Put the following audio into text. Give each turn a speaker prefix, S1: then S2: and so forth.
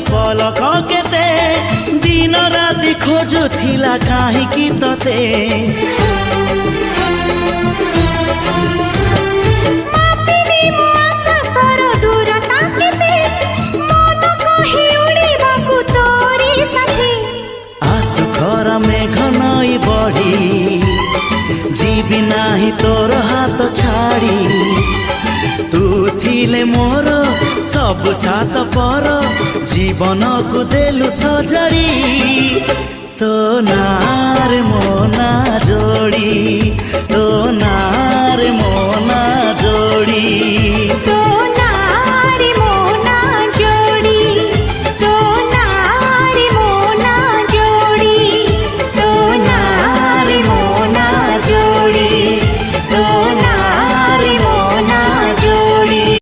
S1: पलक केते दिन राति खोजुथिला काहींकि तते
S2: मापिनी मो आकाशर दूरता केते मन कहि उड़िबाकु तोरी साथी
S1: आसु घर मेघ नई बढ़ी जीवी नाही तोर हाथ छाड़ी तू थिले मोर सब सात पर जीवन को देलु सजरी तो नार मोना जोड़ी तो नार मोना जोड़ी।